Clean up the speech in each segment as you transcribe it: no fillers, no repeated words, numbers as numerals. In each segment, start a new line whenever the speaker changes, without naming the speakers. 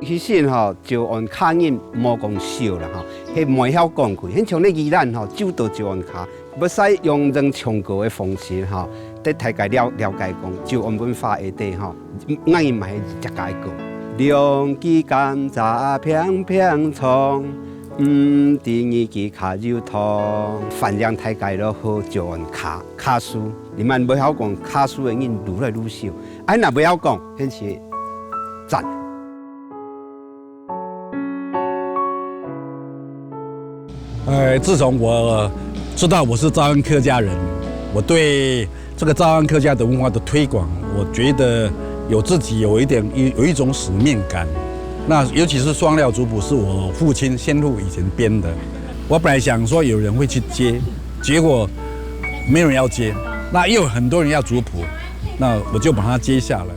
其实就按卡人无讲少啦迄袂晓讲开，迄像咧宜兰酒到就按卡，要使用人唱歌的方式对大家了解讲就按文化下底俺伊嘛是一家歌。两支甘蔗平平葱，第二支卡肉汤，饭量大家都好就按卡数，你们袂晓讲卡数的人愈来愈少，若袂晓讲，迄是赞。
自从我知道我是诏安客家人，我对这个诏安客家的文化的推广，我觉得自己有一种使命感。那尤其是双料族谱是我父亲先父以前编的，我本来想说有人会去接，结果没有人要接，那又有很多人要族谱，那我就把它接下来了。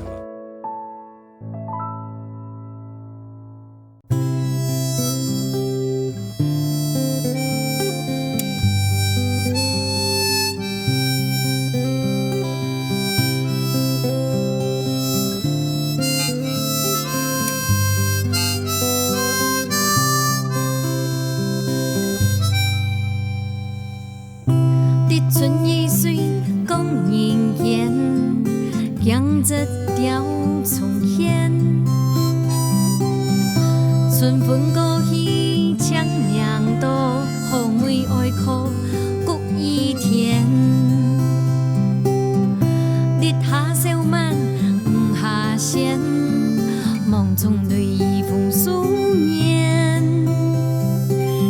春意水讲人言，养着条重现。春风过去，强凉多，红梅爱哭，谷一天。日下小满，雨下仙，梦中对风思念。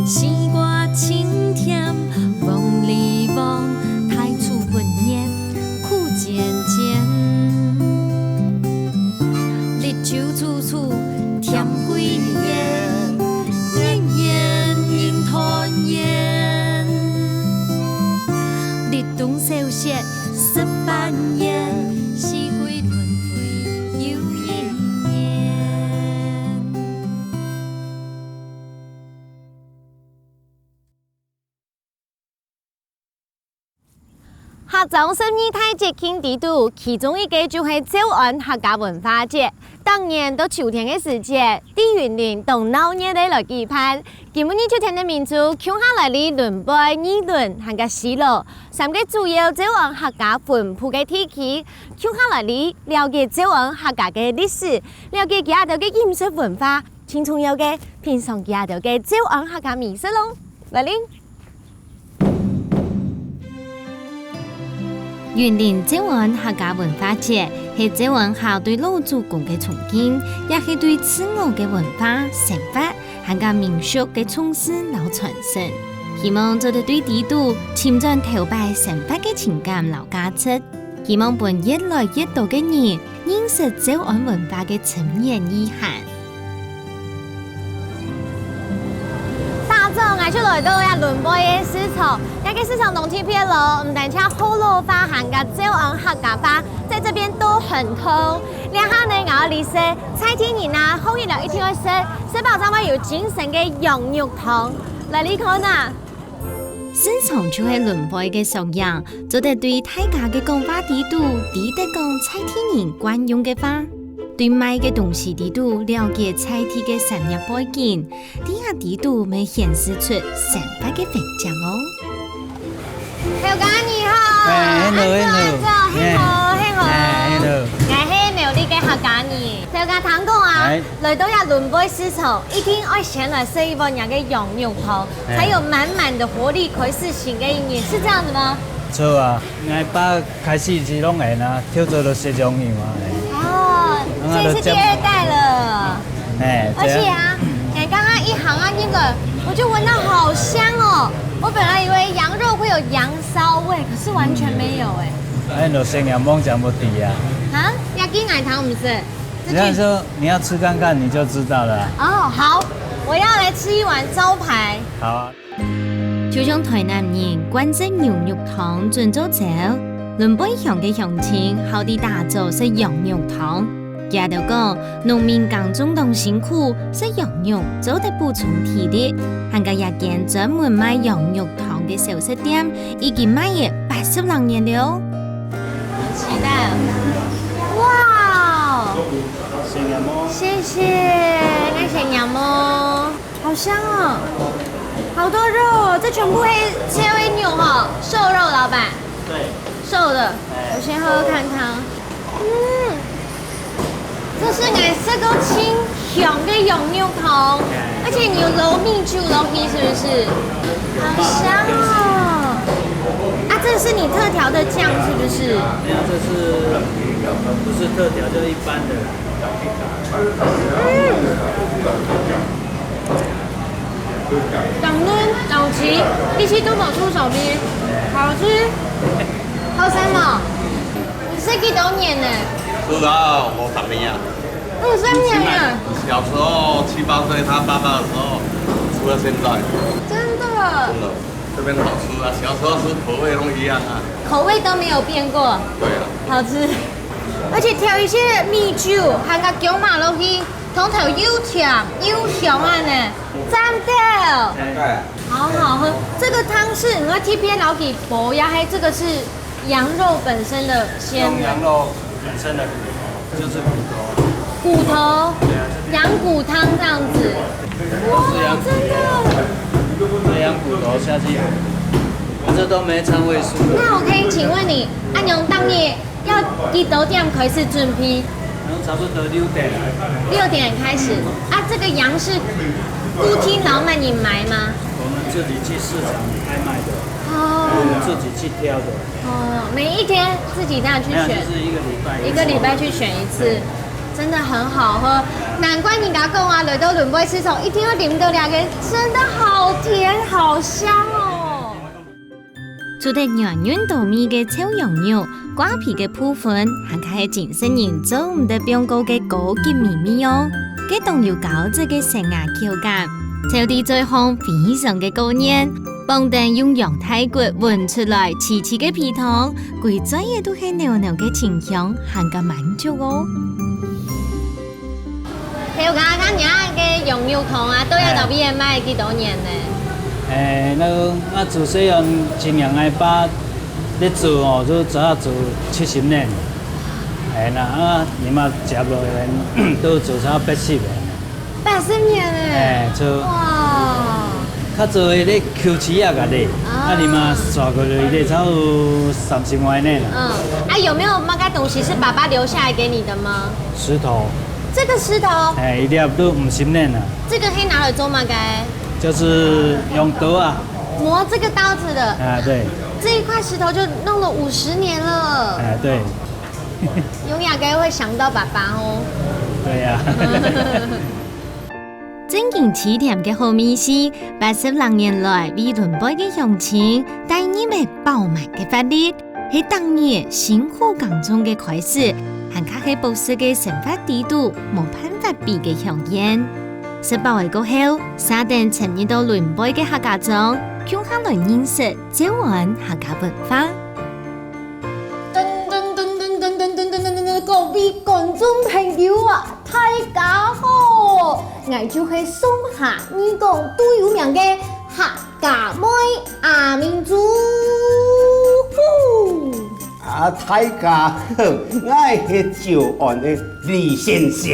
西瓜清甜，梦里梦。酒处处甜归烟，烟烟映团圆。日东小雪18年，四季轮回又一年。
客家12大节庆地度，其中一个就是诏安客家文化节。当年到秋天的时节，地云林同闹热的来举办。今年秋天的民族，乡下来的轮背、二轮、和个西路3个主要诏安客家分布的地区，乡下来的了解诏安客家的历史，了解其他的饮食文化，轻重要嘅品尝其他的诏安客家美食咯。来领。
云林诏安客家文化节是诏安校对老祖公的崇敬，也是对自我的文化、生活和个民俗的重视和传承。希望做得对地度浸染头摆生活的情感和价值，希望伴越来越多的人认识诏安文化的深远意涵。
大众我出来到呀轮背的市场，那个市场冬天偏冷，唔但且好路花和个诏安客家花在这边都很通。两下呢，我历史蔡天然啊，后一了一天吃饱咱们有精神的羊肉汤，来你看呐。
市场就系轮背嘅素养，做得对大家嘅讲话地度，地得讲蔡天然惯用嘅话。对卖嘅东西地度了解菜地嘅产业背景，底下地度咪显示出成百嘅分享哦。
小家你好，我係苗栗嘅客家人。小家聽講啊，來到呀輪背市場，一定要先來吃一碗人嘅羊肉湯，才有滿滿的活力開始新嘅一年，是這樣子嗎？
錯啊，我爸開始時攏會啦，跳做到食種樣啊。
这是第2代了，而且啊，你刚刚一行啊那个，我就闻到好香哦。我本来以为羊肉会有羊骚味，可是完全没有哎。
哎，那生阳梦讲不低啊。
啊，要给奶糖不是？
这样说你要吃看看你就知道了。
哦，好，我要来吃一碗招牌。
好啊。
就像台南人关正羊肉湯準做酒，輪背鄉嘅鄉親好地打造食羊肉湯。也就講，農民耕種當辛苦，食羊肉做得補充體力。韓國一間專門賣羊肉湯嘅小食店，已經賣咗80多年了。
期待！哇，謝謝。甜羊吗？好香哦，好多肉哦，这全部切为牛哈，瘦肉，老板。
对，
瘦的，我先喝喝看汤。这是颜色够清香的羊肉汤，而且你有揉米酒揉皮是不是？好香哦！啊，这是你特调的酱是不是？
没有，这是不是特调，就一般的。
羊嫩老齐，一起都冇出手边，好吃。后生嘛，你是几多年呢？
吃了50年啊。
53年了。
小时候7、8岁，他爸爸的时候吃到现在。
真的。
真的，这边好吃啊！小时候吃口味都一样啊。
口味都没有变过。
对啊。
好吃，而且调一些米酒，含个姜麻落去，汤头又甜又香啊呢，赞的。
对。
好好喝，这个汤是你要贴片老给薄呀，还这个是羊肉本身的鲜的。
羊肉本身的骨头就是骨头。
骨头，羊骨汤这样子，哇，真的，
这羊骨头下去，这都没掺味素。
那我可以请问你，安阳当夜要几多点开始准备？
差不多6点。
6点开始。啊，这个羊是顾听老板你买吗？
我们自己去市场拍卖的，
哦，
我们自己去挑的。
哦，每一天自己这样去
没有，就
选，
是一个礼拜。
一个礼拜去选一次。真的很好喝，难怪你家公啊，来到轮杯吃从一听到啉到两个，真的好甜好香哦。
除了软软糯米嘅炒羊肉、瓜皮嘅部分，还係健身營造唔得變高嘅高級秘密哦。佢仲有搞這個成牙口感，炒啲最後非常嘅過癮。幫定用羊太骨煨出來黐黐嘅皮湯，佢再嘢都係濃濃嘅清香，含個滿足哦。
theo cả các nhà cái dùng nhiều thùng à, tôi ở đầu bia mai幾多年呢？
那自細漢親人嘅爸咧做哦，都早做70年。你嘛食落嚟都做差80年。
80年嘞！
做
哇！
較做嘅咧 Q 七啊，個咧，你嘛刷過嚟咧，差不多30多年了。
有沒有那個東西是爸爸留下來給你的嗎？
石頭。
这个石头，
一粒都50年了。
这个可以拿来做嘛？该
就是用刀啊，
磨这个刀子的。
对。
这一块石头就弄了50年了。
对。
永雅该会想到爸爸哦。
对呀。
正經起甜嘅好米是80年來為輪杯嘅鄉親帶你們飽滿嘅發力，係當年辛苦耕種嘅開始。 還卡係保持嘅生活地度冇辦法比嘅香煙。18位過後，沙丁沉入到輪杯嘅客家中，共下來認識潮灣客家文化。
各位觀眾朋友啊，大家好，我就係松下二港最有名嘅客家妹阿明珠。
啊，大家好，我是潮灣的李先生。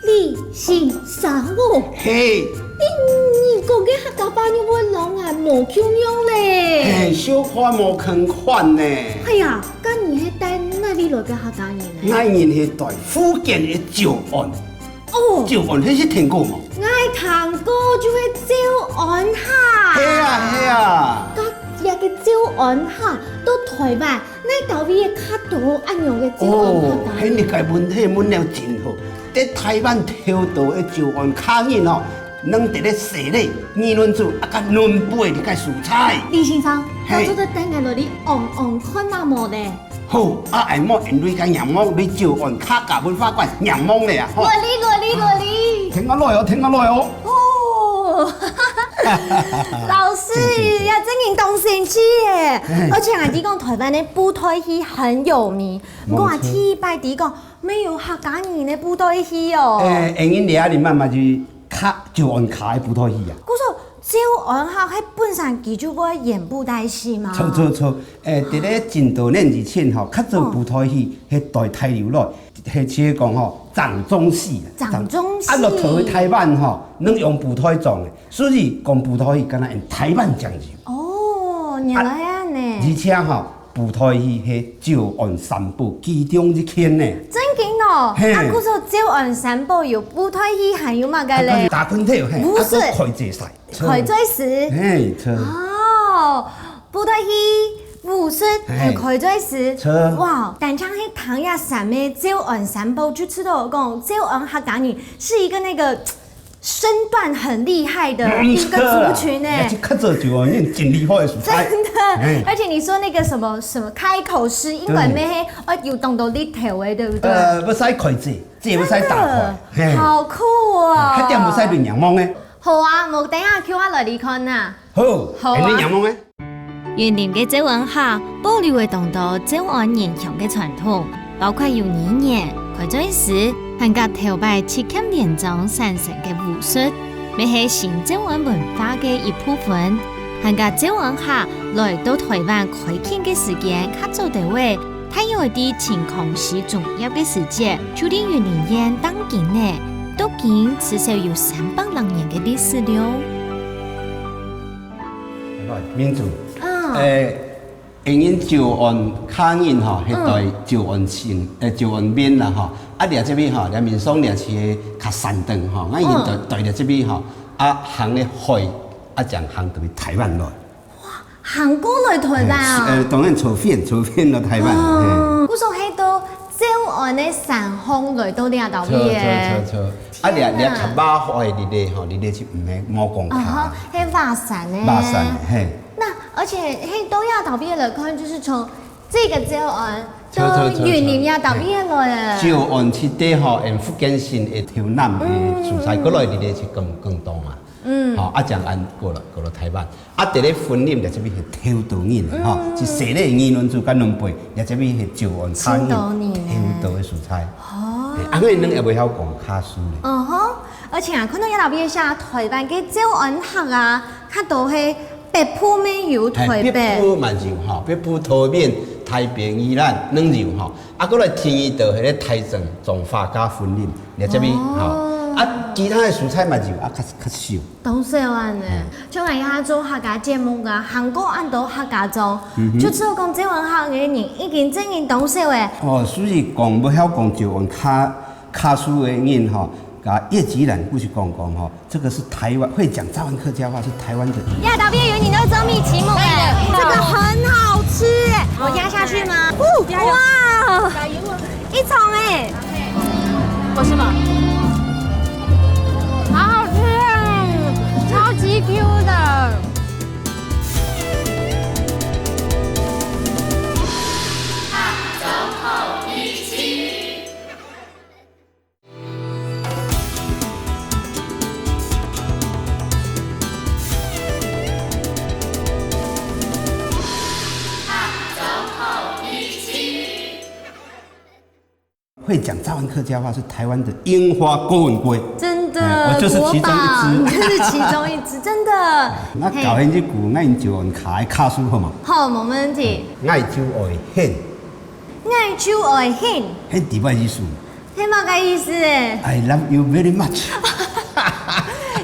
李先生哦，
嘿，
你講嘅客家話你會老眼冇腔樣咧？
嘿，小看無同款呢。
哎呀，咁你係帶哪裡來嘅客家人呢？
我人是在福建的潮灣。
哦，
潮灣迄是聽過冇？
我聽過就係潮灣客。
係啊係啊。
一個潮灣客到台灣，你到底係較多安樣嘅潮灣客？
哦，迄日個問題問了真好。在台灣挑到的潮灣客人哦，能得咧洗禮、議論組啊，甲輪杯你個蔬菜。
李先生，
嘿
我做得等下來你on看下冇咧？
好，啊，下幕因為個陽光你潮灣客家文化館陽光咧啊！
羅哩，
聽我來哦，聽我來哦。
哦，老師要真人動神氣耶！而且我哋講台灣的布袋戲很有名，我話天拜地講沒有客家人的布袋戲哦。
因為你啊，你慢慢就客潮灣客的布袋戲啊。
我說潮灣客喺本身佢就會演布袋戲嘛。
錯，佇咧真多年以前吼，較做布袋戲係代替流來，係只講吼掌中戏。
掌中戏。
啊，落台台湾吼，拢用布台装的，所以讲布台戏敢若用台湾酱油。
哦，原来安尼。
而且吼，布台戏是九案三部其中一件呢。
真紧哦！
嘿
啊，古说九案三宝有布袋戏，还有嘛个咧？
打昆跳嘿，
武术
开祭赛，
开水时。
嘿，错。
哦，布袋戏、武术还有开水时。
错。
哇，但像迄唐亚三的九案三宝，就知道讲九案客家人是一个那个身段很厉害的一个族群呢。
这较早就哦，你真厉害的蔬菜。
真的，而且你说那个什么开口诗，因为咩嘿，有动到你头的，对不对？
要使开祭，这要使打开。
好酷哦！
迄点要使练羊毛呢？
好啊，无等下叫我来你看呐。
好，练羊毛呢？
云林嘅酒文化保留嘅当到酒案延长嘅传统，包括用泥岩、开水时，还甲头摆七孔连庄产生嘅武术，咪系新酒案文化嘅一部分。还甲酒文化来到台湾开垦嘅时间较早地位，它有一啲情况是重要嘅时节，就连云林县当今呢，都经至少有300多年嘅历史了。
民族。因因旧案卡印吼，迄代旧案线，旧案面啦吼，啊，掠这边吼，掠面霜掠是较山长吼，啊，因代掠这边吼，啊，行咧海，啊，将行到台湾来。
哇，韩国来台湾啊？
当然错片到台湾。
我说迄都九案的山峰来到掠到
边。错。啊，掠较马海的咧吼，你咧是唔系毛公卡。
啊哈，迄马山呢？
马山嘿。
那而且嘿都要倒闭了，看就是从这个九案到云林要倒闭了。
九案去底吼，用福建省的潮南的蔬菜，过来咧是更多嘛。好，啊，将按过了台湾，啊，伫咧分林咧这边是挑豆年的吼，是西咧议论主跟两辈，咧这边是九案卡年挑豆的蔬菜。哦，啊，个恁也袂晓讲卡苏咧。
嗯哼，而且啊，可能要倒闭下台湾嘅九案客啊，较多係。北部没有台北，
北部蛮热吼，北部桃园、台北、宜兰软热吼，啊，过来天宜岛迄个台中、彰化加分林，来这边吼，啊，其他的蔬菜嘛热，啊，较少。
当然安呢，像俺遐做客家节目啊，韩国按到客家做，就只有讲这文化嘅人已经真经懂少诶。
哦，所以讲不晓讲就用卡苏的人吼。叶吉兰过去讲吼，这个是台湾会讲早安客家话，是台湾的。
压倒边有你都做米奇木哎，这个很好吃哎，我压下去吗？哇，加油啊！一重哎，我是吗？好好吃，超级 Q 的。
会讲早安客家话是台湾的樱花郭文贵，
真的，
我就是其中一只，
就是其中一只，真的。
那搞迄只句，俺就用卡书好嘛？
好，没问题。
爱就爱恨，
爱就爱恨，
恨底外意思。
听嘛个意思
？I love you very much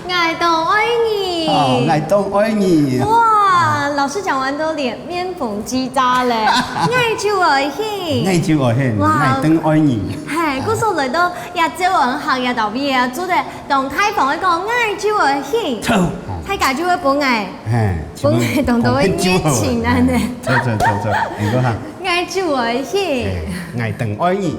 爱都爱你。
哦，爱都爱你。
哇，老师讲完都脸面红肌渣嘞。爱就爱恨，
爱就爱恨，爱都爱你。
嘿，故说来到亚洲文学亚导毕业，做的同开放一个爱就爱恨。
错。
太家就会本爱，
本
爱同到会热情安尼。
错，你讲哈。
爱就爱恨，
爱都爱你。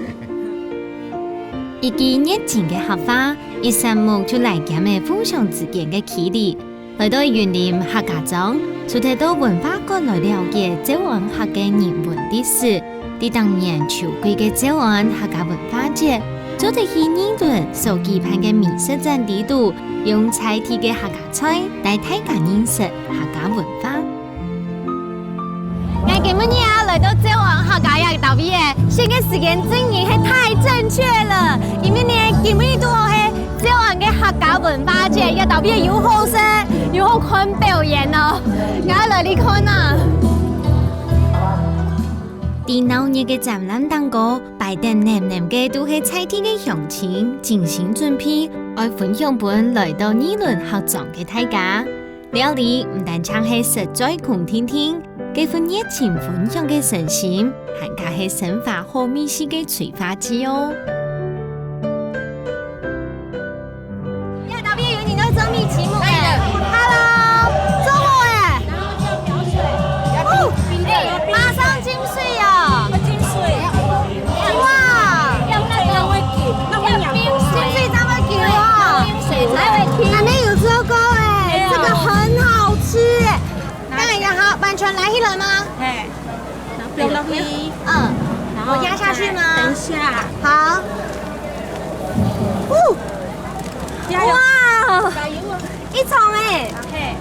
一支热情嘅合法，以项目就来减嘅互相之间嘅距离，来到云林客家庄，就睇到文化馆来了解酒安客嘅人文历史。喺当年秋季嘅酒安客家文化节，做得起议论所举办嘅美食展地度，用菜地嘅客家菜带大家认识客家文化。
我今日啊来到酒安客家嘅导毕业，这个时间真係太正确了，因为呢今日都係酒安嘅客家文化节，嘅導畢有好聲，有好看表演哦，我來你看啊！
啲闹热嘅展览当中，摆定黏黏嘅都系菜地嘅乡亲精心准备，爱分享本来到议论合作嘅大家。料理唔但唱系实在空听听，几份热情分享嘅神心，还加系生化好美食嘅催化剂哦。
呀，导毕业园景都是周密奇木哎 ，Hello， 周末哎，哦，马上金水哦，金水，哇，金水这么久哦，还没有做过哎，这个很好吃哎，那然后完全来一轮吗？
哎，然后皮，
嗯，
然后
我压下去吗？
等一下，
好，
加油！
哇，
加油啊！
一重哎，
嘿，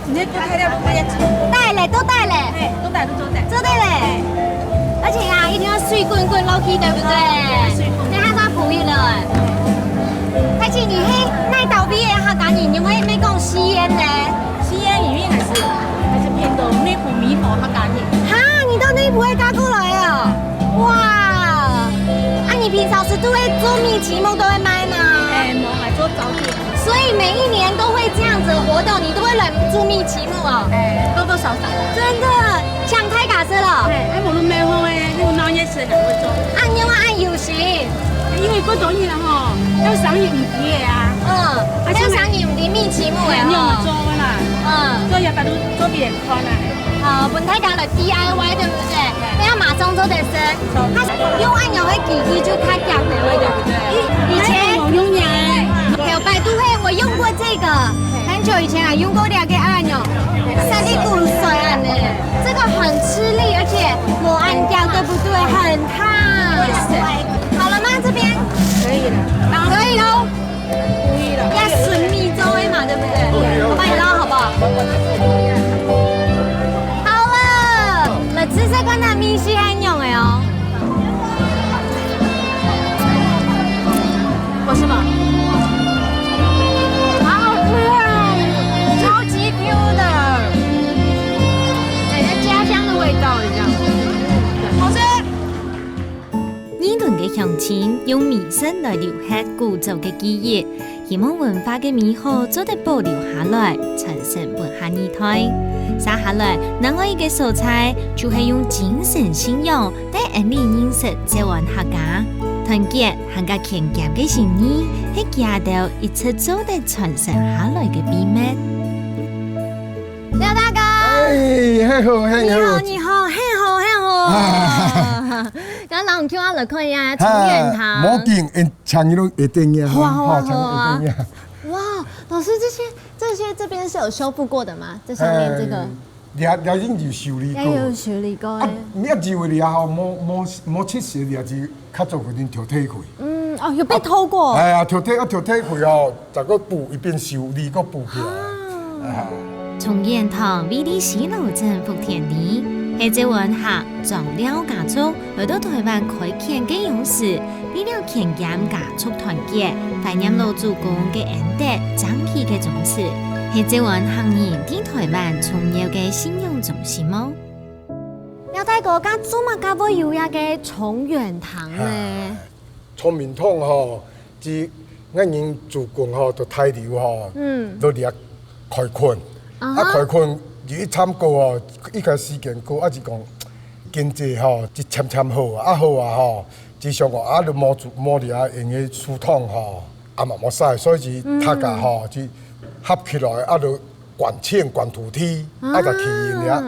你不开了不要紧，
带嘞都带嘞，
嘿，都带都带。
做对嘞，而且啊，一定要水滚滚落去，对不对？等下它补一了。而且你嘿，那倒闭哈赶紧，你会没讲吸烟呢？
吸烟里面还是偏多内埔米粉它干净。
哈，你到内埔会嘎过来哦？哇！啊，你平常时都会做米奇木都会卖吗？
哎，我还做早点，
所以每一年都会这样子的活动，你都会忍不住米奇木哦。
哎，多多少少。
真的，抢太卡车了。
哎，我们没好哎，那个闹夜市两个钟。
按电话按有行。
因为嗰種嘢吼，要賞鹽啲嘅啊，
还要想你们的蜜奇木哎
你用嚟做啦，做日白都做別人看啦。
好，本太家的 DIY 对不对？等下马上做得生，它用按钮会挤就它掉的位对不对？以前
我用呀，
有百度会我用过这个，很久以前啊用过两个按钮，三粒骨水按呢，这个很吃力，而且我按掉对不对？很烫。好了吗？这边
可以了，
可以喽。
可以了。
要顺米粥嘛，对不对？我帮你捞好不好？好了，来吃这款的米是很用的哦。我是吗？好好吃啊，超级 Q 的，奶奶家乡的味道一样，好吃。
呢輪嘅鄉親用美食來留下古早嘅記憶，希望文化嘅美好做得保留下來，傳承本下二代。接下來，另外一個素材就係用精神信仰帶人哋認識台灣客家，團結客家強健嘅信念，係家到一直做得傳承下來嘅秘密。
廖大哥，
哎，很好，很好。
你好，很好，很好。咁老唔叫我嚟看呀，重源堂。
冇見，唱嗰啲一定呀，
哇
唱一定呀。
哇，老師，這邊是有修復過的嗎？這上面這個
了已經就修理過。
也有處理過
啊，你一住佢哋後冇出事，你就卡咗佢啲條梯佢。
嗯，哦，有被偷過。
係啊，條梯佢哦，就個補一邊修理個補起來。
重源堂位於西路鎮福田里，係台灣客壯寮家族來到台灣開墾嘅勇士，為了強健家族團結，懷念老祖公嘅恩德，爭氣嘅種子，係台灣行人喺台灣重要嘅信仰中心哦。
廖大哥，家做乜家會有一個重源堂呢？
重源堂吼，至俺人祖公吼，到太寮吼，都嚟開墾。啊，開墾一參過哦，依個時間過，啊是講經濟吼，一漸好啊，好啊吼，至上個啊，就冇嚟啊，用個樹桶吼，啊嘛冇使，所以就大家吼就合起來，啊就灌土地，啊就起嚟，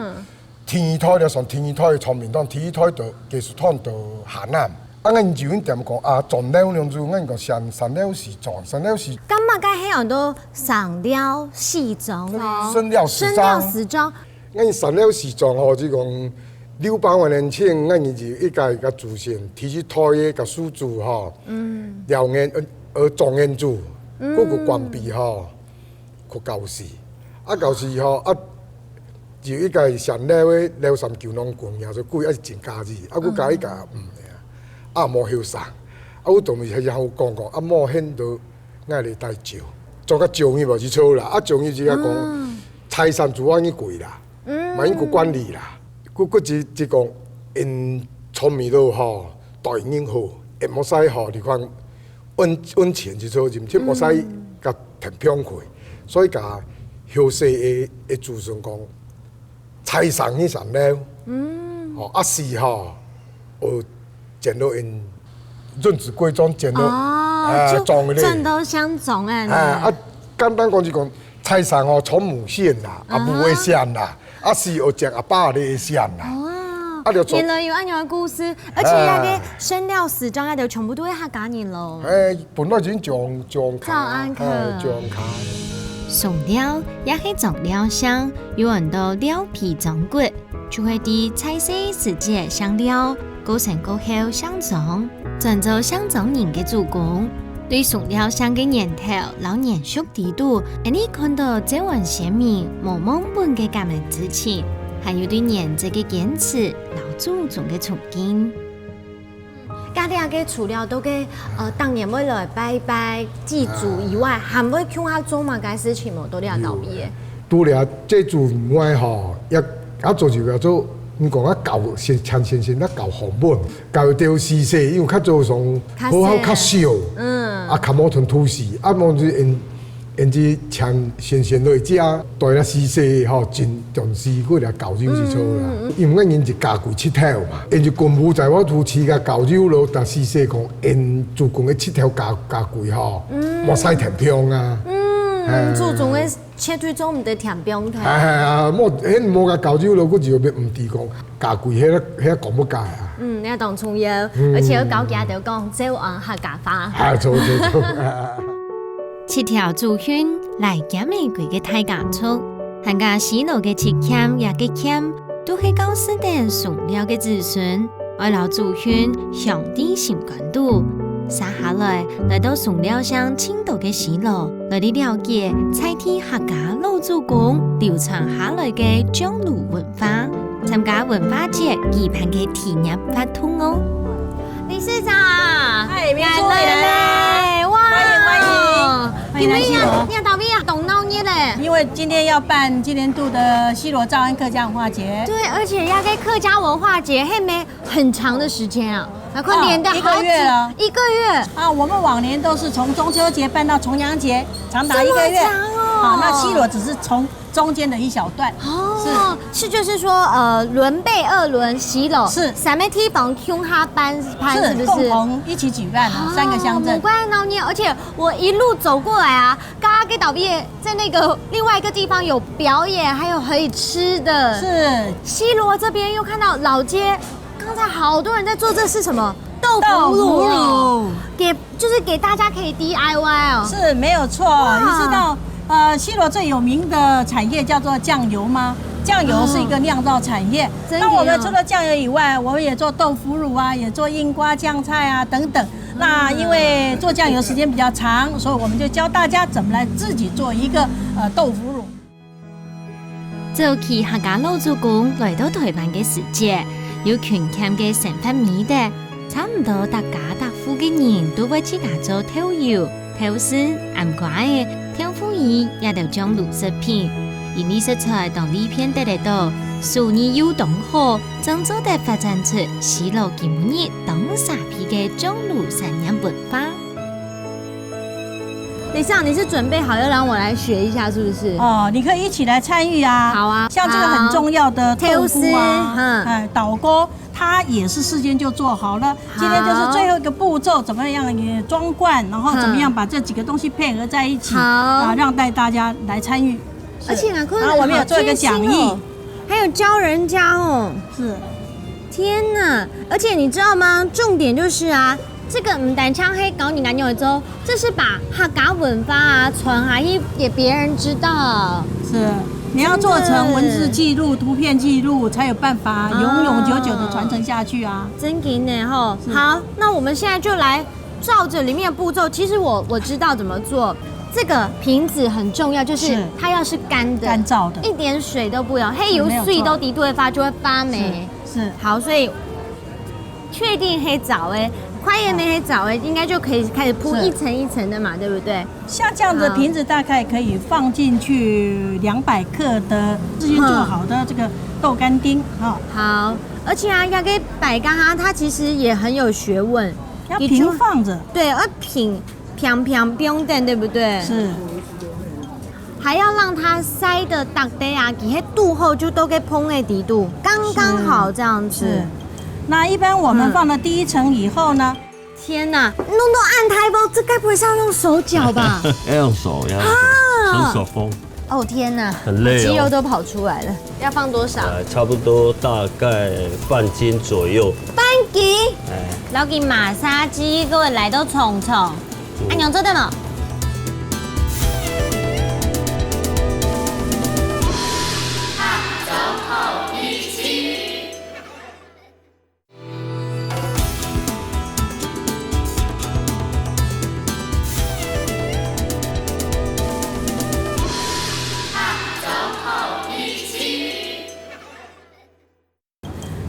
天台就上天台重源堂，天台到技術堂到下南。啊，俺就點講啊，撞了兩柱，俺講上了是撞，上了是。
咁啊，家喺人都上了四種咯，
升了時裝。俺上了時裝吼，就講600萬年前，俺就一個祖先提起台嘅個樹柱吼，廖岩狀岩柱，嗰個關閉吼，佢舊時，啊舊時吼啊，就一個上了嘅廖三橋儂棍，也就貴，啊是真價值，啊佢加一個啊冇後生，啊我同咪係好講，啊冇顯到我哋帶照，做個照義無是錯啦，啊照義就係講財產主要已貴啦，嘛已經管理啦，佢只講因聪明咯吼，大英英好，也莫使吼，你看温钱就做任，即莫使甲填평开，所以甲后世的祖孙讲，财上迄上了，吼啊是吼，有见到因润子贵庄见到种的咧，
正都相种
啊，简单讲就讲，财上吼从母线啦，啊母的线啦，啊是有只阿爸的线啦。
原来有安样的故事，而且那个生料死章，就全部都会客家人咯。
本来已经种
早安客，
种卡。
松料也是种料香，有很多料皮长骨，就会伫菜色时节香料，过成过后香种，专做香种人的主攻。对松料香的年头，老年熟地度，你看到这碗鲜米无蒙本的感恩之情。还有对年这个坚持，老祖宗的崇敬。
家己个除了都给当年要来拜拜祭祖以外，还要乡下做嘛个事情无都了到毕业。
除了祭祖以外吼，也做就叫做你讲教先教红本，教掉时势，因为较早上好较少，较无像土时，无就因只请先落只，对啦时势吼真重视过来教酒是错啦。因为因是家具七条嘛，因就公务在我土饲甲教酒咯，但时势讲因自贡的七条家具吼，莫使填평啊。
注重的切对种唔得填평睇。
莫甲教酒咯，佫就要唔知讲家具迄讲不解啊。
你当重要，而且教家就讲这碗客家话。
错。
7条祖训来减玫瑰嘅大家族，客家西路嘅切欠也嘅欠，都係教世代送了嘅子孫，愛留祖訓上帝心感度。接下來到送了鄉青島嘅西路，來啲了解菜地客家老祖公流傳下來嘅醬爐文化，參加文化節舉辦嘅體驗活動哦。
理事長，
嗨，明珠
來嘞！哇，
歡迎來西螺。
你到邊啊？懂鬧熱嘞！
因為今天要辦今年度的西螺兆安客家文化節。
對，而且要給客家文化節，還沒很長的時間啊，還快連的
1個月了。
1個月
啊，我們往年都是從中秋節辦到重陽節，長達1個月。
這麼長哦！
好，那西螺只是從中間的一小段。
哦，是就是說，輪備2輪西螺
是
三個地方鄉下辦是不是？
共同一起舉辦3個鄉鎮。
不怪鬧熱，而且我一路走過來啊，剛剛給導畢在那個另外一個地方有表演，還有可以吃的。
是
西螺這邊又看到老街，剛才好多人在做，這是什麼？豆腐乳，就是給大家可以 DIY 哦。
是沒有錯，你知道。西螺最有名的產業叫做醬油嗎？醬油是一個釀造產業。那我們除了醬油以外，我們也做豆腐乳啊，也做櫻瓜醬菜啊等等。那因為做醬油時間比較長，所以我們就教大家怎麼來自己做一個豆腐乳。
早期客家老祖公來到台灣嘅時節，有權欠嘅成分米的，差唔多大家大戶嘅人都會自家做豆油、豆絲、暗瓜嘅。挑夫兒也就將乳食品，因為食材當呢片得嚟到，所以要懂好，真正地發展出西螺今日當沙皮嘅將乳產業文化。
李尚，你是準備好要讓我來學一下，是不是？
哦，你可以一起來參與啊。
好啊，
像這個很重要的豆腐啊，倒鍋。它也是事先就做好了，今天就是最後一個步驟，怎麼樣也裝罐，然後怎麼樣把這幾個東西配合在一起，啊，讓帶大家來參與。
而且呢，
然後我們有做一個講義，
還有教人家哦。是，天哪！而且你知道嗎？重點就是啊，這個唔單槍黑搞你男友之後，這是把客家文化啊傳下去給別人知道。
是。你要做成文字記錄、圖片記錄，才有辦法永永久久的傳承下去啊！
真勁呢吼！好，那我們現在就來照着裡面的步驟。其實我知道怎麼做。這個瓶子很重要，就是它要是乾的、
乾燥的，
一點水都不要，黑油水都滴對發就會發霉。
是，
好，所以確定黑棗哎。快也沒黑棗哎，應該就可以開始鋪一層一層的嘛，對不對？
像這樣的瓶子大概可以放進去200克的事先做好的這個豆乾丁。
好，而且啊，要给摆干哈，它其实也很有学问，
要平放着，
对，要平不用等，对不对？
是。
还要让它塞的大堆啊，给它度后就都给烹的底度，刚刚好这样子。
是。那一般我们放了第一层以后呢？
天哪，弄到按台包，这该不会是要用手搅吧？
要用手，要手风。
哦天哪，
很累哦，
肌肉都跑出来了。要放多少？
差不多大概半斤左右。
半斤？老给马杀鸡，各位来到虫虫，按娘做的吗？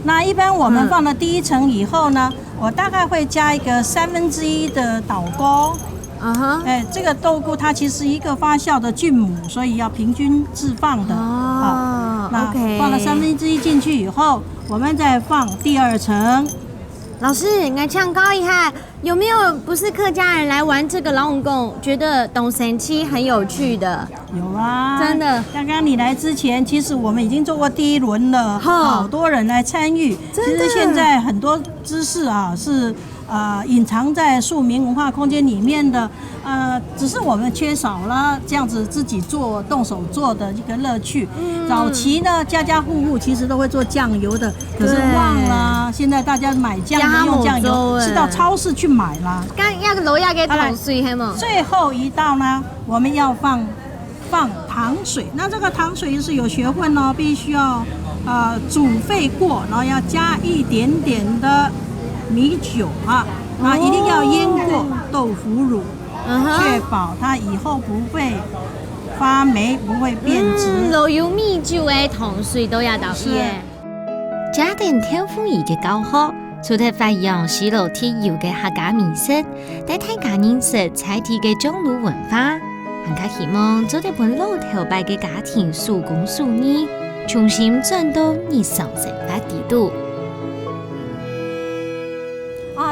那一般我们放了第一层以后呢，我大概会加一个1/3的倒钩。这个豆菇它其实一个发酵的菌母，所以要平均置放的。好，那放了1/3进去以后，我们再放第2层。
老师，你唱高一下，有没有不是客家人来玩这个老武功，觉得懂神七很有趣的？
有啊，
真的。
刚刚你来之前，其实我们已经做过第1轮了，好多人来参与。其实现在很多知识啊是隐藏在庶民文化空间里面的，只是我们缺少了这样子自己做、动手做的一个乐趣。早期呢，家家户户其实都会做酱油的，可是忘了，现在大家买酱油用酱油是到超市去买啦。
刚要楼下给糖水黑吗？
最后一道呢，我们要放糖水。那这个糖水是有学问哦，必须要煮沸过，然后要加一点点的米酒啊，那一定要腌过豆腐乳，确保它以后不会发霉，不会变质。
老有米酒的糖水都要到耶。
家庭天赋已嘅教學，除咗發揚西路鐵窯嘅客家美食，帶大家認識在地嘅中路文化，更加希望做一本老頭輩嘅家庭手工手藝，重新轉到日常生活地度。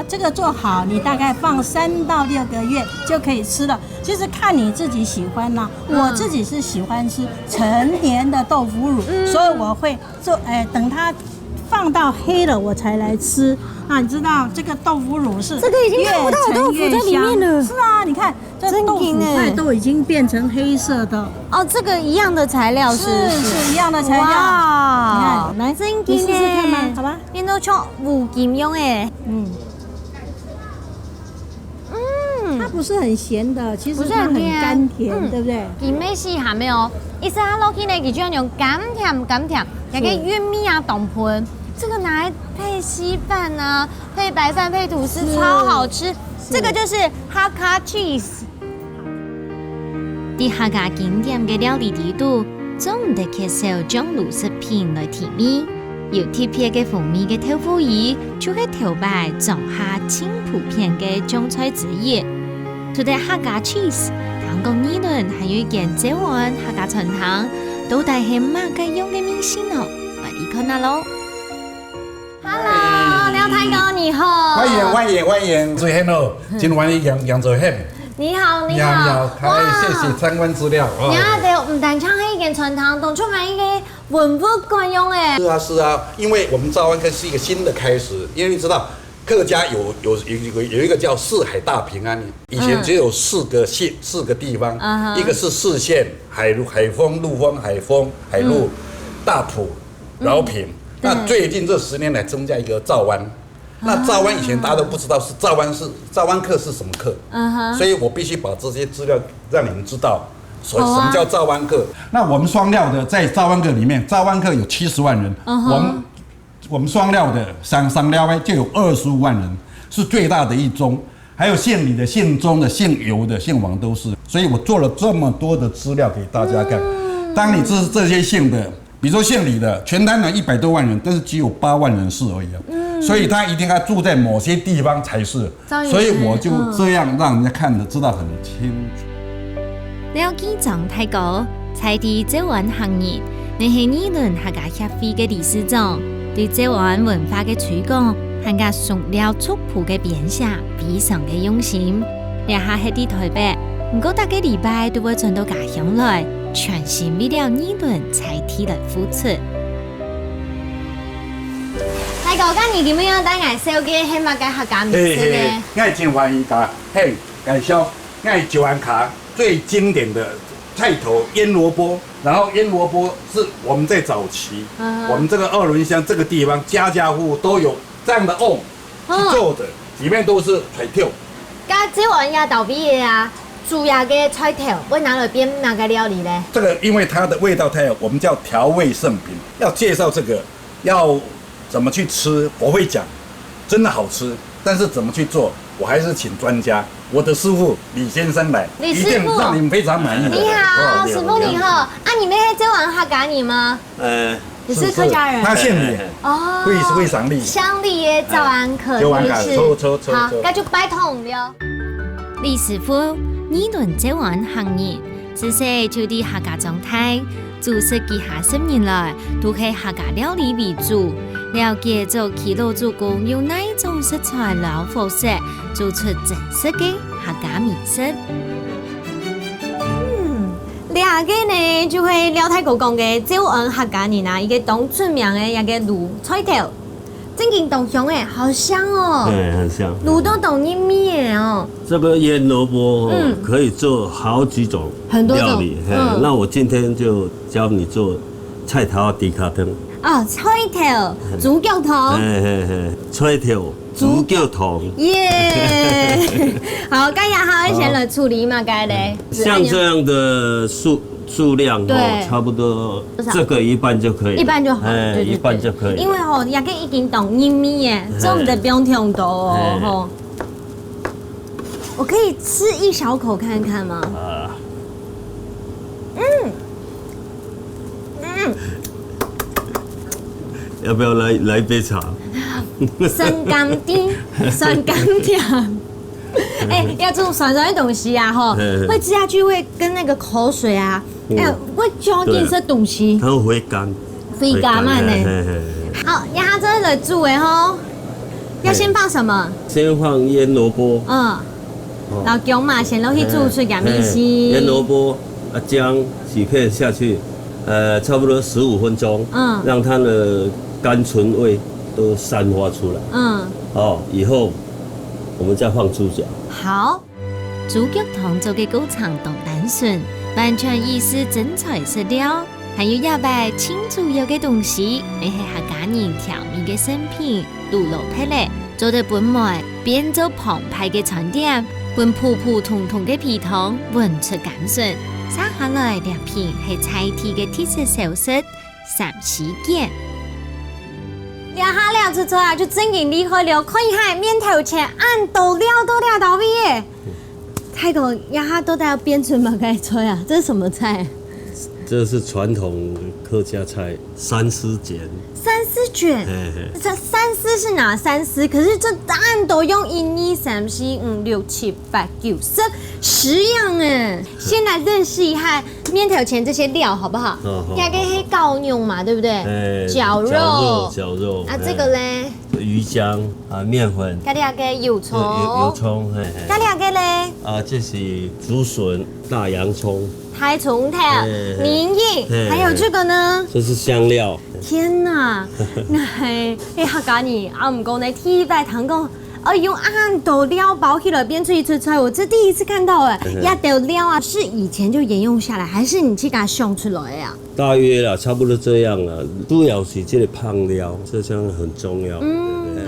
这个做好，你大概放3到6个月就可以吃了。其实看你自己喜欢啦，我自己是喜欢吃陈年的豆腐乳，所以我会做，等它放到黑了我才来吃。那你知道这个豆腐乳是
这个已经看不到豆腐在里面了。
是啊，你看这豆腐块都已经变成黑色的。
哦，这个一样的材料是
一样的材料。
哇，
你看，真你试试看吗？好吧，
变都像五金用诶。
它不是很咸的，其实它很甘甜，对不对？
佢咩事还没有？意思它落去呢，佢就要用甘甜，也可以玉米啊、冻盆，这个拿来配稀饭啊，配白饭、配吐司，超好吃。这个就是哈卡 cheese。
啲客家經典嘅料理地度，總唔得缺少將乳食品來提味。有特別嘅風味嘅豆腐魚，就係頭擺種下輕普遍嘅種菜之一。除咗客家 cheese， 香港議論還有一件台灣客家傳統，到底係乜嘅用嘅面線哦？我哋看下咯。
Hello， 廖太公你好。
歡迎，最近哦，今晚楊做慶。
你好，
你好，謝謝參觀資料。
你阿哋唔但唱係一件傳統，仲出賣一個文物館用誒。
是啊，因為我們兆安客是一個新的開始，因為你知道客家有一個叫四海大平安，以前只有4個縣4個地方，一個是4縣，海豐、陸豐、海豐、海陸、大埔、饒平。那最近這10年來增加一個兆安。那兆安以前大家都不知道是兆安客是什麼客，所以我必須把這些資料讓你們知道，什麼叫兆安客。那我們雙料的在兆安客裡面，兆安客有70萬人，我們雙料的商料就有25萬人，是最大的一宗。還有姓李的、姓鍾的、姓游的、姓王都是。所以我做了這麼多的資料給大家看。當你這些姓的，比如說姓李的，全台南100多萬人，但是只有8萬人是而已啊。所以他一定要住在某些地方才是，所以我就這樣讓人家看得知道很清楚。
了解狀態高，在地台灣行業，你係議論客家協會嘅理事長，对台湾文化的推广，和加塑料族谱的编写非常的用心。俩下喺啲台北，不過大個禮拜都會轉到家鄉來，全心為了呢輪才體來付出。
大哥，咁你點樣帶我手機係乜嘅客家美食呢？
我真歡喜家，嘿，介紹我九安卡最經典的菜頭醃蘿蔔，然後醃蘿蔔是我們在早期，我們這個二崙鄉這個地方家家戶戶都有這樣的甕去做的，裡面都是菜頭。
家台灣也豆皮嘅啊，主要嘅菜頭會拿來變哪個料理呢？
這個因為它的味道太好，我們叫調味聖品。要介紹這個，要怎麼去吃，我會講，真的好吃。但是怎麼去做，我還是請專家，我的師傅李先生來，
李師傅，
一定讓你們非常滿意的。
你好，師傅你好。啊，你們係台灣客家人嗎？你是客家人。
他姓李，
哦，
非常厲害。
鄉里嘅早安客，
是。
好，那就拜託了。
李師傅，呢輪台灣行業，自細就啲客家狀態，做十幾50年來，都係客家料理為主。了解做起爐主公用哪一種食材料方式，做出正式嘅客家美食。
兩個呢就係廖太哥講嘅台灣客家人啊，一個當出名嘅一個滷菜頭，正經同鄉誒，好香哦。
對，很香。
滷到懂一面哦。
這個醃蘿蔔可以做好幾種料理。那我今天就教你做菜頭低卡湯。
哦，菜頭豬腳湯。
菜頭豬腳湯。
耶！好，咁然後先來處理嘛，該嘞。
像這樣的數量哦，差不多這個一半就可以。
一半就好。
一半就可以。
因為哦，也個已經懂一米耶，所以我們不用太多哦。我可以吃一小口看看嗎？
要不要來一杯茶？
酸甘甜，酸甘甜。要这种酸酸的东西啊，会吃下去会跟那个口水啊，会嚼进这东西。
它会干。
会干嘛呢？好，然后这来煮的吼，要先放什么？
先放醃蘿蔔。
老姜嘛，先落去煮出盐米丝。
醃蘿蔔姜洗片下去，差不多15分鐘，讓它的甘醇味都散發出來。以後我們再放豬腳。
好，豬腳湯做嘅高長同單純，完全意思真材實料，還有一擺清楚有嘅東西，你係客家人調味嘅新品，獨落霹靂，做得本賣，變做澎湃嘅餐點，本普普通通嘅皮湯，聞出甘順。接下來兩片係菜體嘅特色小食，鱔絲件。
兩下兩次之後就真經厲害了，看一下面頭前按到料到位耶！太哥，一下都要變出乜嘅菜啊？這是什麼菜？
這是傳統客家菜三絲卷。
三絲卷，這三絲是哪三絲？可是這答案都用1、2、3、4、5、6、7、8、9、10樣哎！先來認識一下面頭前這些料好不好？應該係高牛嘛，對不對？絞肉啊，這個嘞？
魚漿啊，麵粉。
咖喱個油蔥。
油蔥，
咖喱個嘞？
這是竹筍、大洋蔥。
台蔥頭、明葉，還有這個呢？
這是香料。
天哪，那係客家人啊，唔講你天大堂講，用按豆料包起來變出一出菜，我這第一次看到哎，呀豆料啊，是以前就沿用下來，還是你去給它想出來呀？
大約啦，差不多這樣啦，主要是這個烹料，這樣很重要。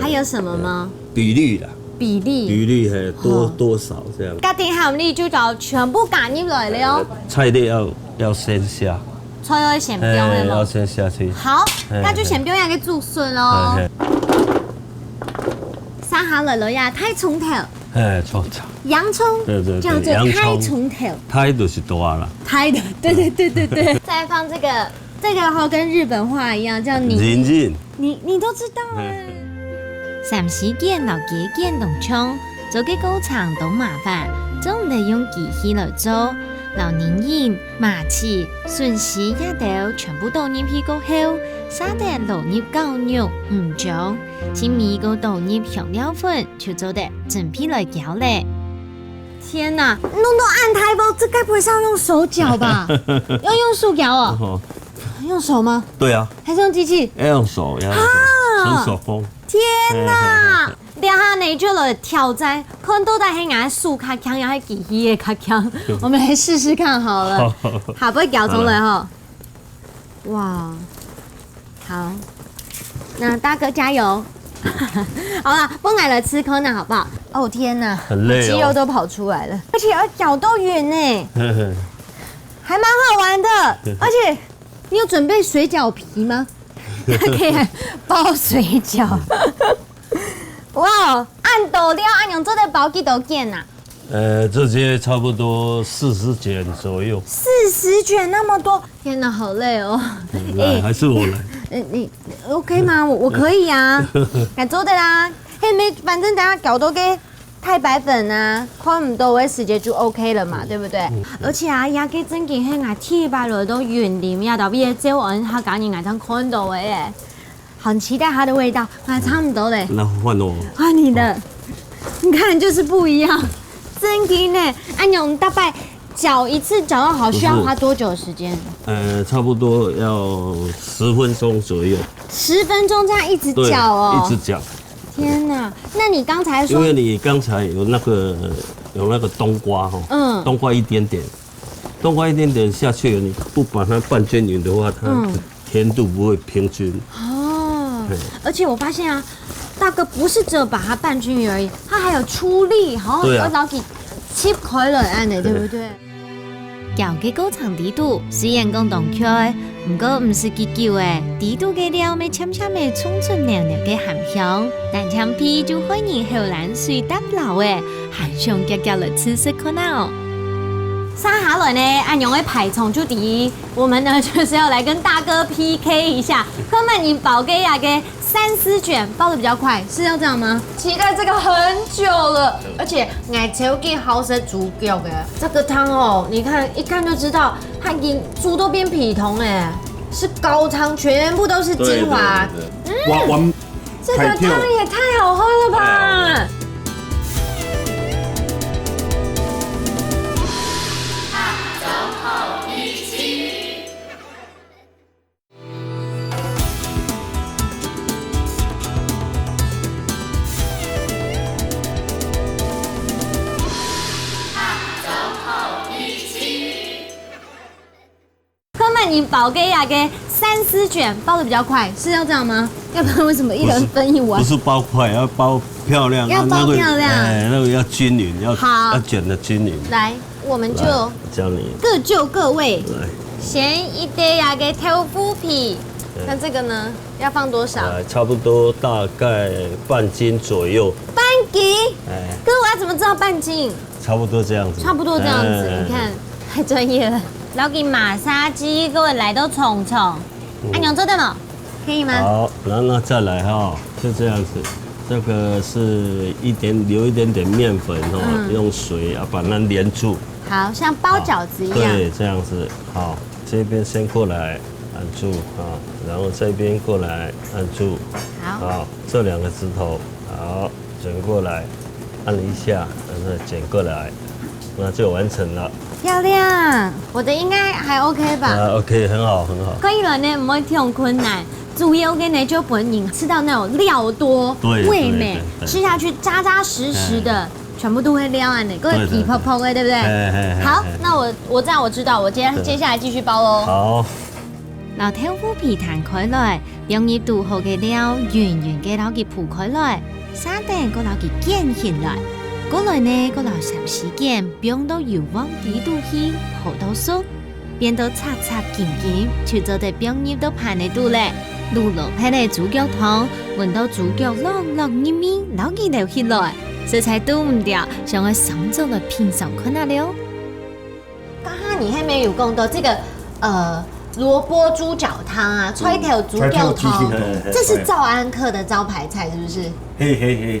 還有什麼嗎？
比例啦。
比例
係多少這樣？
家庭含你就就全部加入來了。
菜粒要先下。
菜要先標的咯。
要先下去。
好，那就先標一個竹筍咯。三下來了呀，太蔥頭。
蔥頭。
洋蔥。
對，
叫做太蔥頭。
太就是多啦。
太的，對。再放這個好跟日本話一樣，叫你。你都知道哎。
鱔絲件、老雞件同蔥，做嘅高長都麻煩，總唔得用機器來做。老年人、麻糍、顺时也都全部倒入去过后，撒得落入狗肉、鱼酱，先米个倒入香料粉，就做得整批来搅嘞。
天哪，弄到按台包，这该不会是要用手搅吧？要用塑胶哦？用手吗？
对啊，
还是用机器？
要用手，要纯手工。
天哪！两下呢就来挑战，看到底黑牙树卡强，还是机器的卡强？我们来试试看好了。好，不会搅出来哈。哇，好，那大哥加油！好了，不买了吃可能好不好？哦天哪，
很累哦，
肌肉都跑出来了，而且要搅都匀呢，还蛮好玩的。而且你有准备水饺皮吗？可以包水饺。哇，按斗料按用做的包几多件呐？
这些差不多40卷左右。
40卷那么多，天哪，好累哦。
还是我来。
你 OK 吗？我可以啊，敢做的啦。嘿没，反正等下搞都给太白粉啊，看唔到的时间就 OK 了嘛，对不对？而且啊，也给整件嘿啊铁白了都匀淋呀，到毕这碗他赶紧爱当看到的耶，很期待它的味道，啊，差不多嘞。
那换我。
换你的，你看就是不一样，真的呢。按用大概搅一次搅到好，需要花多久时间？
差不多要10分钟左右。
10分钟这样一直搅哦，
一直搅。
天哪！那你刚才说，
因为你刚才有那个冬瓜哈，冬瓜一点点，冬瓜一点点下去，你不把它拌均匀的话，它的甜度不会平均。
哦，而且我发现啊，大哥不是只有把它拌均匀而已，他还有出力，好像老给切开了安的，对不对？
搅嘅高层底度虽然讲动开，不过唔是结久诶，底度嘅料咪深深嘅冲出娘娘嘅咸香，但香皮就欢迎后来水搭流诶，含上夹夹来吃食看哦。
沙下来呢，按用的排虫就第一，我们呢就是要来跟大哥 PK 一下，看看你宝给雅给3丝卷包的比较快，是要这样吗？期待这个很久了，而且爱超给好食猪脚的这个汤哦，你看一看就知道，它已经猪都变皮筒哎，是高汤，全部都是精华。这个汤也太好喝了吧！你宝给雅给3丝卷包的比较快，是要这样吗？要不然为什么一人分一碗？
不是包快，要包漂亮，
要包漂亮，
那个要均匀，要卷的均匀。
来，我们就
教你
各就各位。
来，
先一碟雅给豆腐皮，那这个呢要放多少？
差不多大概半斤左右。
半斤？哥，我要怎么知道半斤？
差不多这样子。
差不多这样子，你看太专业了。老给马杀鸡，各位来到虫虫，按娘做的吗？可以吗？
好，那再来哈，就这样子。这个是留一点点面粉哦，用水把它连住。
好像包饺子一样。
对，这样子。好，这边先过来按住啊，然后这边过来按住。好，这2个指头好卷过来，按一下，然后卷过来，那就完成了。
漂亮，我的应该还 OK 吧
？OK， 很好，很好。
可以了呢，不会挺困难。主要跟呢就本人吃到那种料多、味美，吃下去扎扎实实的，全部都会料啊，各位皮泡泡的，对不对？好，那我这样我知道，我接下来继续包喽。
好，
老豆腐皮摊开来，用一度好嘅料圆圆嘅攞佢鋪開來，沙丁個攞佢捲起來。過來呢，個留霎時間，變到油往底度去，好到熟，變到擦擦緊緊，就做得變入到盤內度咧。滷落配嘅豬腳湯，聞到豬腳落落咪咪，攞佢流起來，食材都唔掉，想我上做了品嘗看下了。
剛剛你還沒有講到這個萝卜猪脚汤啊，川条猪脚汤，这是赵安客的招牌菜，是不是？
嘿嘿嘿，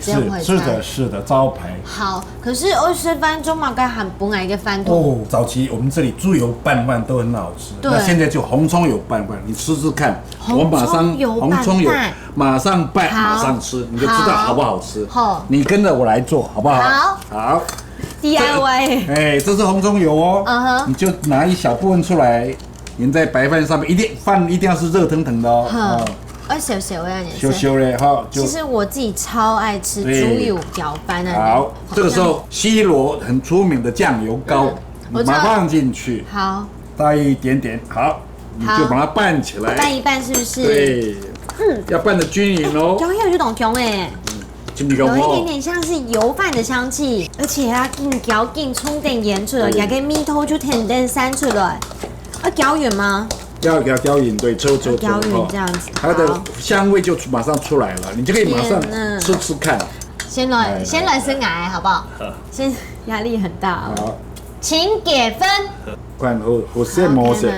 是的，招牌。
好，可是20分钟嘛，该喊本来一个饭桶。
哦，早期我们这里猪油拌饭都很好吃，那现在就红葱油拌饭，你吃吃看。我马上红葱油马上拌，马上吃，你就知道好不好吃。好，你跟着我来做，好不好？好。
DIY。
哎，这是红葱油哦，你就拿一小部分出来，淋在白饭上面，饭一定要是热腾腾的哦。
小小的，
小小的哈。
其实我自己超爱吃猪油搅拌的。
好，这个时候西螺很出名的酱油膏，把它放进去。
好，
大一点点，好，你就把它拌起来。
拌一拌是不是？
对，要拌得均匀哦。
有这种香哎，有一点点像是油饭的香气，而且它搅紧冲点盐出来，也给米头就甜点散出来。搅匀吗？
要搅匀，对，搅匀
这样子，
它的香味就马上出来了，你就可以马上吃吃看。
先来生癌好不好？先压力很大哦。请给分。
看我羡慕谁？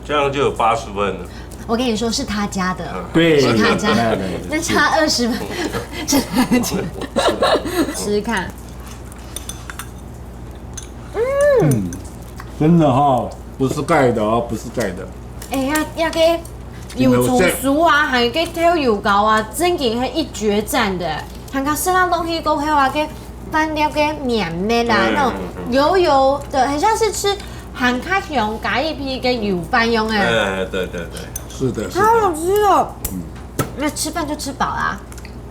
这样就有80分了。
我跟你说是他家的，
对，
是他家的，那差20分，是他家。试试看。
真的哈。不是盖的哦，不是盖的。
要给油葱酥啊，还给挑油膏啊，真嘅係一決戰的。看看食那東西過後啊，給飯粒給綿綿啦，那種油油的，很像是吃韓卡用加一批嘅油飯用哎。
对，
是的，
好好吃哦。那吃饭就吃饱啦。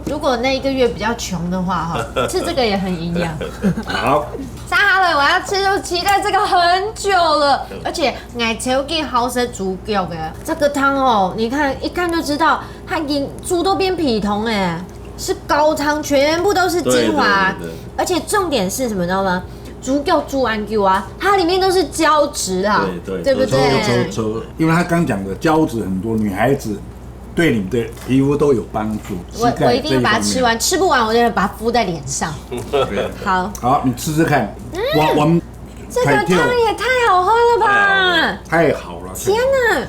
如果那一个月比较穷的话，哈，吃这个也很营养。
好。
沙哈了，我要吃，就期待这个很久了。而且奶球给好食猪脚的这个汤哦，你看一看就知道，它已经猪都变皮桶哎，是高汤，全部都是精华。而且重点是什么，知道吗？猪脚、猪安灸啊，它里面都是胶质啊，对不对？
因为他刚讲的胶质很多，女孩子。对你的皮肤都有帮助。
我一定把它吃完，吃不完我就把它敷在脸上。
好，你吃吃看。我们
这个汤也太好喝了吧！
太好了！
天哪！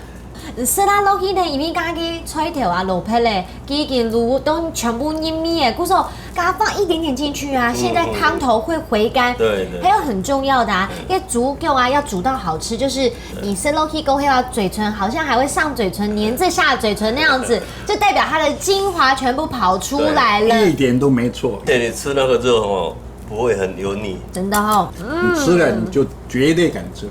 食啦落去呢，因为加嘅菜条啊、萝卜咧，几件卤都全部黏黏的，故说给它放一点点进去啊，现在汤头会回甘。
对。
还有很重要的啊，因为猪肉啊要煮到好吃，就是你食落去过后啊，嘴唇好像还会上嘴唇，粘着下嘴唇那样子，就代表它的精华全部跑出来了。
一点都没错。
对，你吃那个肉哦，不会很油腻。
真的哦。
你吃了你就绝对敢吃。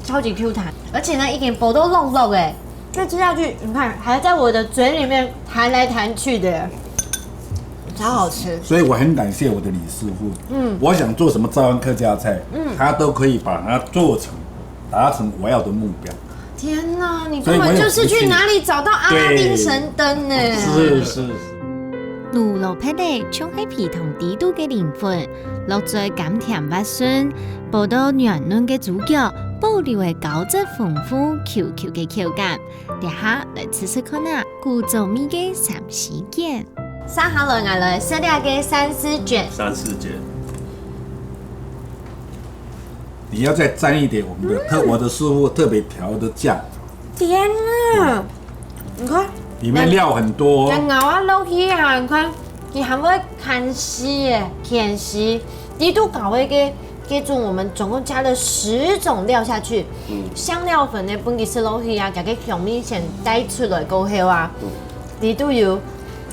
超级 Q 弹，而且呢，一点薄都漏漏哎，再吃下去，你看还在我的嘴里面弹来弹去的，超好吃。
所以我很感谢我的李师傅，我想做什么赵安客家菜，他都可以把它做成，达成我要的目标。
天哪，你根本就是去哪里找到阿拉丁神灯呢？
是。
卤萝卜的冲喺皮同底度嘅靈魂，落在甘甜滑順，煲到軟嫩嘅豬腳，保留嘅膠質豐富、Q 嘅口感。等下來試試看啊，古早味嘅三絲卷。
沙哈來嗌來食啲嘅三絲卷。
你要再沾一點我的師傅特別調的醬。
天啊！你看。
里面料很多，
然後啊落去啊，你看，佢還會看絲耶，甜絲，底度搞一個，給住我們總共加了10種料下去，香料粉呢，本地食落去啊，加個香味先帶出來過後啊，底度有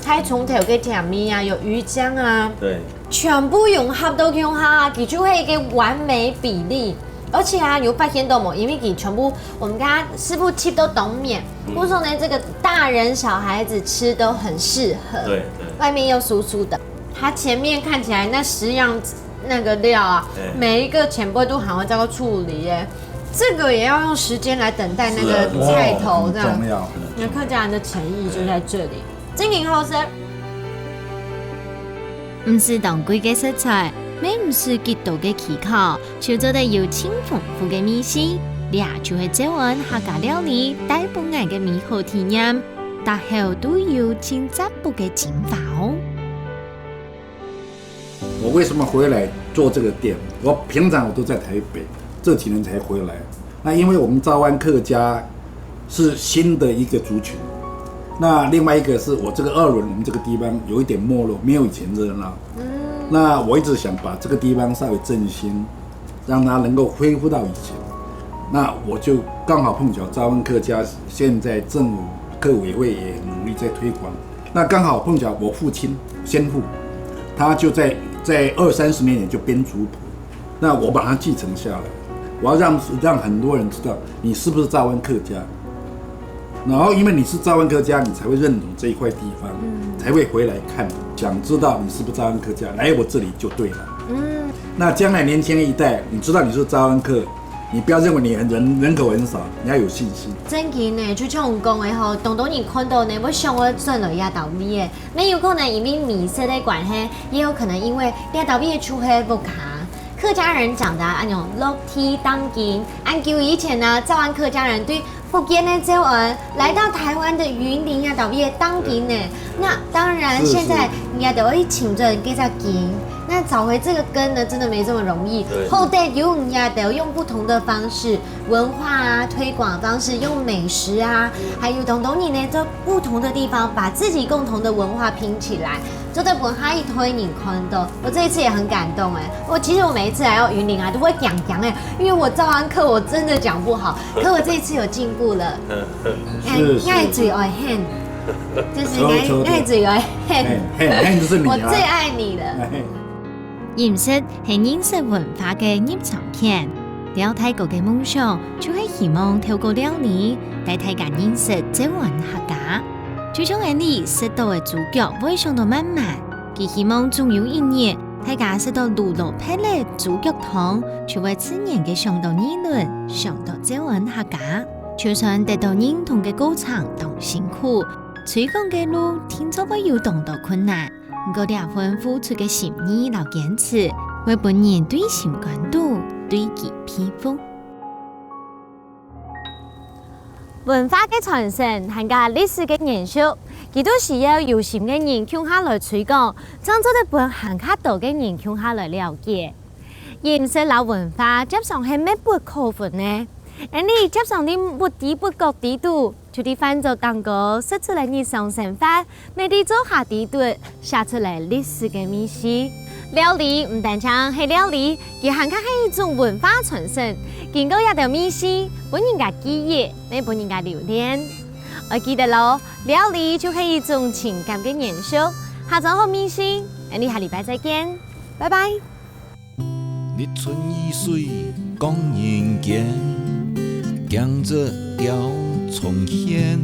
菜蔥頭嘅甜味啊，有魚漿啊，
對，
全部融合到用下，佢就係一個完美比例。而且啊，有發現到冇？因為你全部我們家師傅切都懂面，或者說呢，這個大人小孩子吃都很適合。
對。
外面又酥酥的，它前面看起來那10樣那個料啊，每一個前輩都還會再個處理耶。這個也要用時間來等待那個菜頭，這樣。
重要。
那客家人的誠意就在這裡。經營好食。
唔是當歸嘅食材。每唔是極度嘅氣候，就做得有輕豐富嘅美食，倆就係這碗客家料理帶俾我嘅美好體驗，但後都有清質補嘅精華哦。
我為什麼回來做這個店？我平常我都在台北，这几年才回来。那因为我们兆安客家是新的一个族群，那另外一个是我这个2轮，我们这个地方有一点没落，没有以前热闹。那我一直想把这个地方稍微振兴，让它能够恢复到以前。那我就刚好碰巧兆安客家现在政府客委会也努力在推广，那刚好碰巧我父亲先父，他就在20-30年前就编族谱，那我把它继承下来。我要让很多人知道你是不是兆安客家，然后因为你是兆安客家，你才会认同这一块地方，才会回来看，想知道你是不是兆安客家，来我这里就对了。那将来年轻一代，你知道你是兆安客，你不要认为你人口很少，你要有信心。
真嘅呢，就像我讲的吼，当多人看到呢，我想我转了亚道米的，没有可能因为米色的关系，也有可能因为亚道米的出黑不卡。客家人讲的按种落地当金，按旧以前呢，兆安客家人对福建的招恩来到台湾的云林亚岛也当金呢。那当然，现在亚岛会请着给他金。那找回这个根呢，真的没这么容易。后代用亚岛用不同的方式，文化啊推广方式，用美食啊，还有懂你呢，在不同的地方把自己共同的文化拼起来。做的文化一推你看到，我这一次也很感动哎。其实我每一次来到云林啊，都会讲哎，因为我兆安课我真的讲不好，可我这一次有进步了。爱嘴爱恨，就是爱嘴爱恨，
就是你啊，
我最爱你了。
饮食係認識文化嘅入場券，了泰國嘅夢想就係希望透過料理帶大家認識這文客家。最終喺呢食到嘅主角會上到慢慢，佢希望終有一日大家食到路路霹靂主角湯，就會自然嘅上到議論，上到這文客家。就算得到認同嘅高層同辛苦，推廣嘅路聽咗會有動到困難。我哋份付出嘅心意同堅持，為本人對心關注，對其披覆。
文化嘅傳承，係個歷史嘅延續，佢都需要有心嘅人向下來推廣，將做得本行較多嘅人向下來了解。認識老文化，接上係咩不可分呢？而你接上啲不知不覺地度，就啲翻做當個說出來日常生活，每啲做下地度，寫出來歷史嘅秘史。料理唔單止係料理，佢還係一種文化傳承。經過一條秘史，本人嘅記憶，你本人嘅留戀。我記得咯，料理就係一種情感嘅延續。下週好秘史，你下禮拜再見，拜拜。
日春雨水講人間。江浙調重現，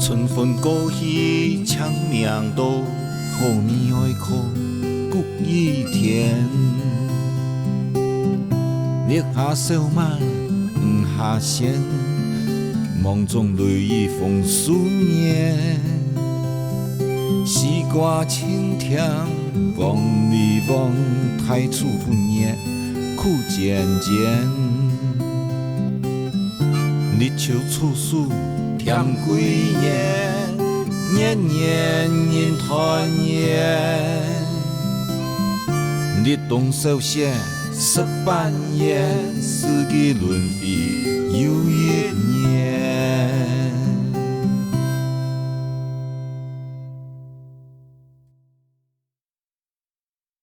春風過去長命道，後面愛靠谷雨天。烈下小馬唔下線，夢中淚雨風思念。西瓜青天望你望，太初不念苦漸漸。日秋處暑甜幾年，年年人團圓。日冬收歇18年，四季輪迴又一年。